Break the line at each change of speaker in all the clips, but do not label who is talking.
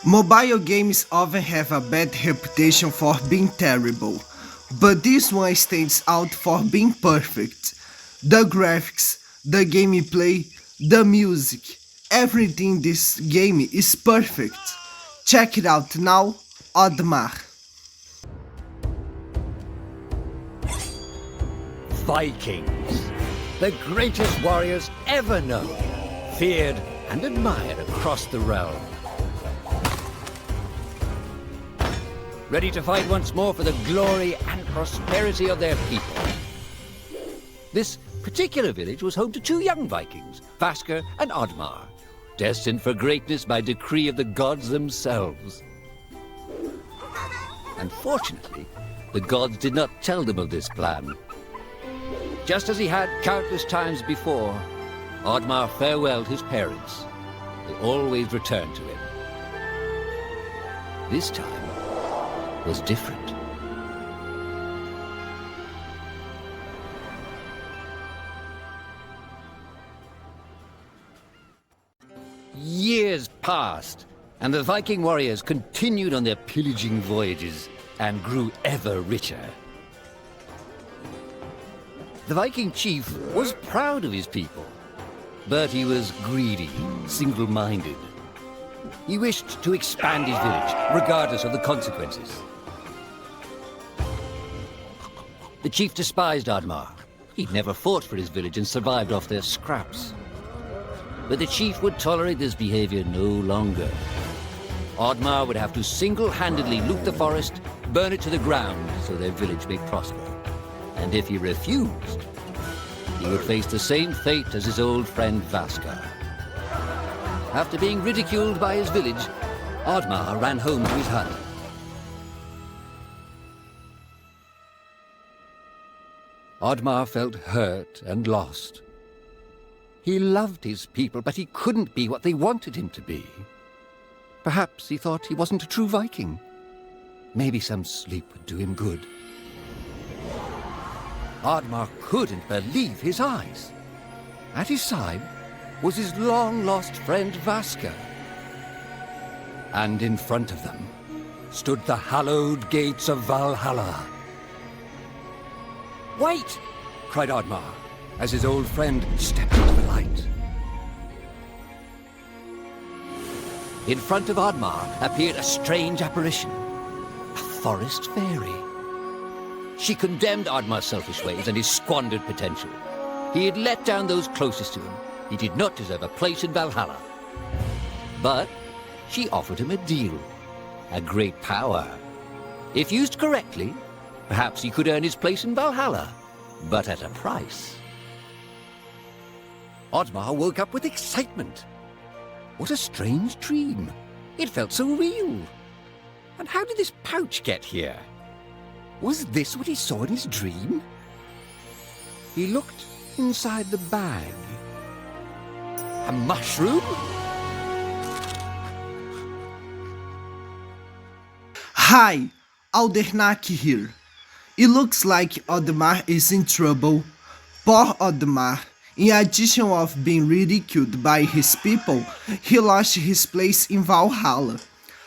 Mobile games often have a bad reputation for being terrible, but this one stands out for being perfect. The graphics, the gameplay, the music, everything in this game is perfect. Check it out now, Oddmar.
Vikings, the greatest warriors ever known, feared and admired across the realm. Ready to fight once more for the glory and prosperity of their people. This particular village was home to two young Vikings, Vasker and Oddmar, destined for greatness by decree of the gods themselves. Unfortunately, the gods did not tell them of this plan. Just as he had countless times before, Oddmar farewelled his parents. They always returned to him. This time was different. Years passed, and the Viking warriors continued on their pillaging voyages and grew ever richer. The Viking chief was proud of his people, but he was greedy, single-minded. He wished to expand his village, regardless of the consequences. The chief despised Oddmar. He'd never fought for his village and survived off their scraps. But the chief would tolerate this behavior no longer. Oddmar would have to single-handedly loot the forest, burn it to the ground so their village may prosper. And if he refused, he would face the same fate as his old friend Vasker. After being ridiculed by his village, Oddmar ran home to his hut. Oddmar felt hurt and lost. He loved his people, but he couldn't be what they wanted him to be. Perhaps he thought he wasn't a true Viking. Maybe some sleep would do him good. Oddmar couldn't believe his eyes. At his side was his long-lost friend Vasker. And in front of them stood the hallowed gates of Valhalla. "Wait!" cried Oddmar, as his old friend stepped into the light. In front of Oddmar appeared a strange apparition, a forest fairy. She condemned Oddmar's selfish ways and his squandered potential. He had let down those closest to him. He did not deserve a place in Valhalla. But she offered him a deal, a great power. If used correctly, perhaps he could earn his place in Valhalla, but at a price. Oddmar woke up with excitement. What a strange dream. It felt so real. And how did this pouch get here? Was this what he saw in his dream? He looked inside the bag. A mushroom?
Hi, Aldernach here. It looks like Oddmar is in trouble. Poor Oddmar. In addition of being ridiculed by his people, he lost his place in Valhalla.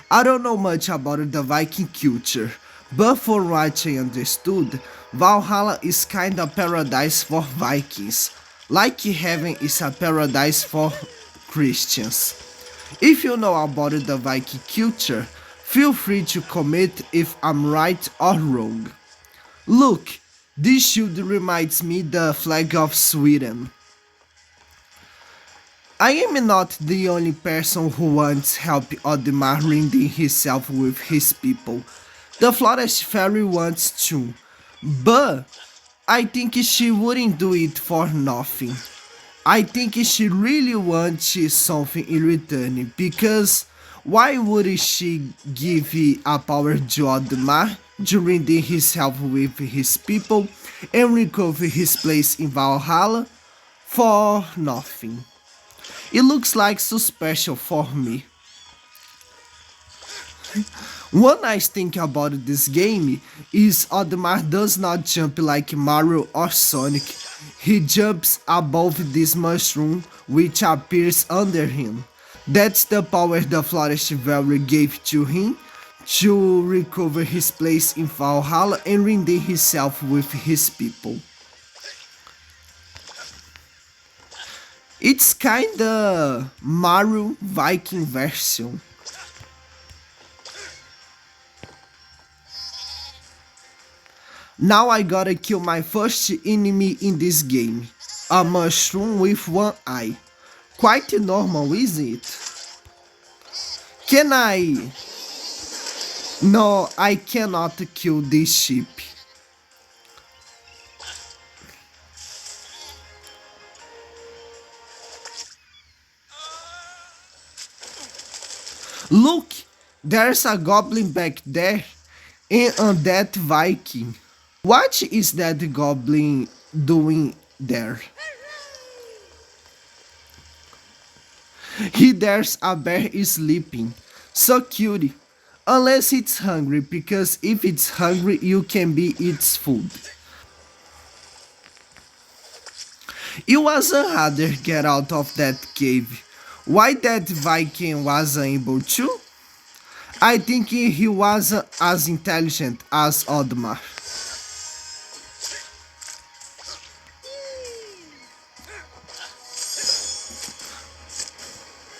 I don't know much about the Viking culture, but from what I understood, Valhalla is kinda paradise for Vikings, like heaven is a paradise for Christians. If you know about the Viking culture, feel free to comment if I'm right or wrong. Look, this shield reminds me the flag of Sweden. I am not the only person who wants help Oddmar redeem himself with his people. The Forest Fairy wants too, but I think she wouldn't do it for nothing. I think she really wants something in return, because why would she give a power to Oddmar to redeem himself with his people and recover his place in Valhalla for nothing? It looks like so special for me. One nice thing about this game is Oddmar does not jump like Mario or Sonic. He jumps above this mushroom which appears under him. That's the power the Forest Valor gave to him to recover his place in Valhalla and redeem himself with his people. It's kinda Mario Viking version. Now I gotta kill my first enemy in this game. A mushroom with one eye. Quite normal, isn't it? Can I? No, I cannot kill this sheep. Look, there's a goblin back there and undead Viking. What is that goblin doing there? There's a bear sleeping. So cute. Unless it's hungry, because if it's hungry, you can be its food. It wasn't harder get out of that cave. Why that Viking wasn't able to? I think he wasn't as intelligent as Oddmar.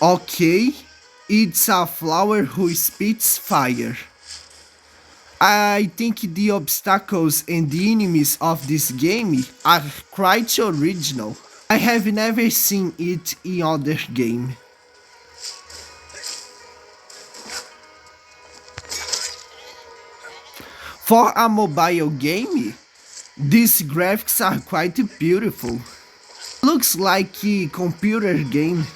Okay, it's a flower who spits fire. I think the obstacles and the enemies of this game are quite original. I have never seen it in other game. For a mobile game, these graphics are quite beautiful. Looks like a computer game.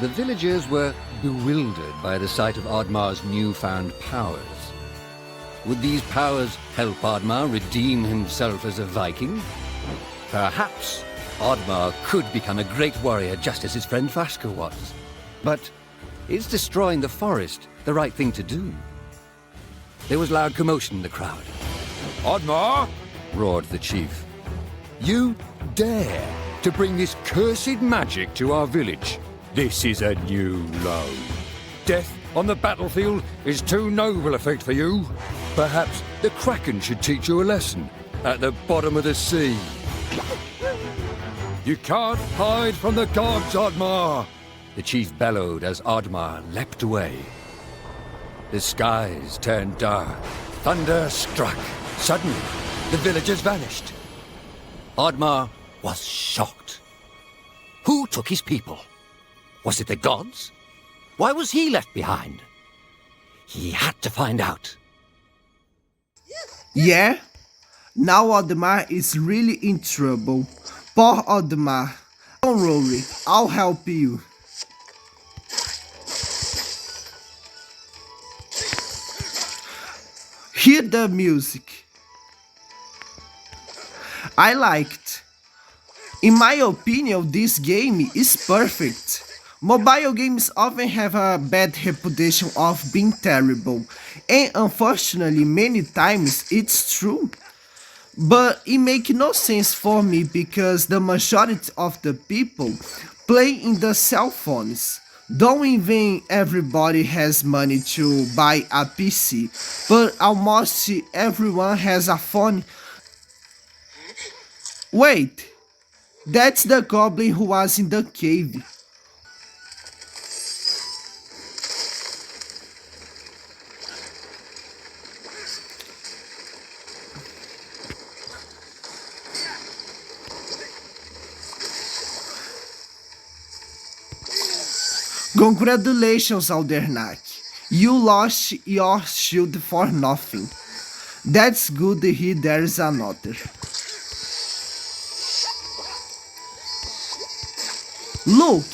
The villagers were bewildered by the sight of Oddmar's newfound powers. Would these powers help Oddmar redeem himself as a Viking? Perhaps Oddmar could become a great warrior just as his friend Vaska was. But is destroying the forest the right thing to do? There was loud commotion in the crowd.
Oddmar,
Roared the chief.
you dare to bring this cursed magic to our village. This is a new low. Death on the battlefield is too noble a fate for you. Perhaps the Kraken should teach you a lesson at the bottom of the sea. You can't hide from the gods, Oddmar.
The chief bellowed as Oddmar leapt away. The skies turned dark. Thunder struck. Suddenly, the villagers vanished. Oddmar was shocked. Who took his people? Was it the gods? Why was he left behind? He had to find out.
Yeah? Now Oddmar is really in trouble. Poor Oddmar. Don't worry, I'll help you. Hear the music. I liked. In my opinion, this game is perfect. Mobile games often have a bad reputation of being terrible, and unfortunately many times it's true. But it makes no sense for me because the majority of the people play in the cell phones. Don't even everybody has money to buy a PC, but almost everyone has a phone. Wait, that's the goblin who was in the cave. Congratulations, Aldernak. You lost your shield for nothing. That's good to hear there's another. Look,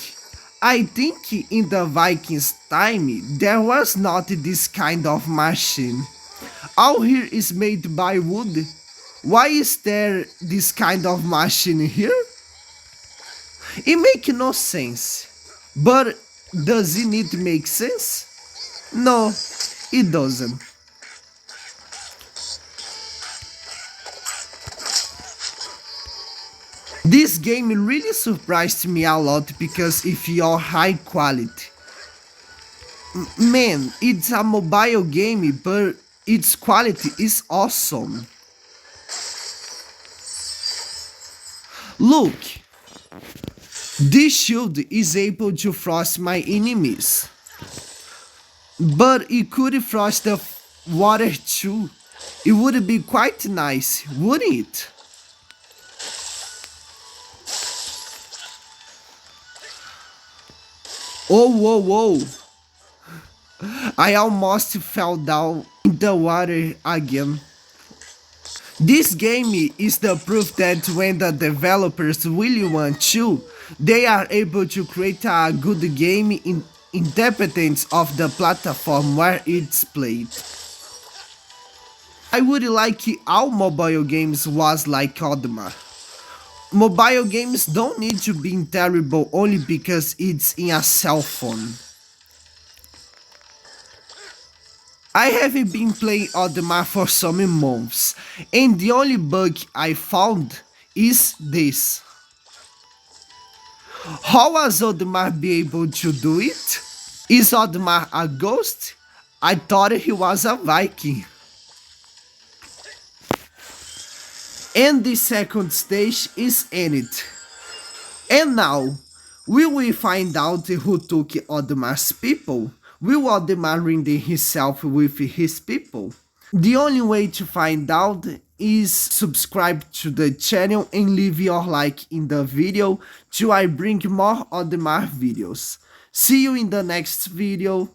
I think in the Vikings' time there was not this kind of machine. All here is made by wood. Why is there this kind of machine here? It makes no sense. But does it need to make sense? No, it doesn't. This game really surprised me a lot because of your high quality. Man, it's a mobile game, but its quality is awesome. Look, this shield is able to frost my enemies, but it could frost the water too. It would be quite nice, wouldn't it? Oh, whoa, whoa. I almost fell down in the water again. This game is the proof that when the developers really want to, they are able to create a good game independent of the platform where it's played. I would like all mobile games was like Oddmar. Mobile games don't need to be terrible only because it's in a cell phone. I have been playing Oddmar for some months, and the only bug I found is this. How was Oddmar be able to do it? Is Oddmar a ghost? I thought he was a Viking. And the second stage is ended. And now, will we find out who took Oddmar's people? Will Oddmar redeem himself with his people? The only way to find out is subscribe to the channel and leave your like in the video till I bring more Oddmar videos. See you in the next video.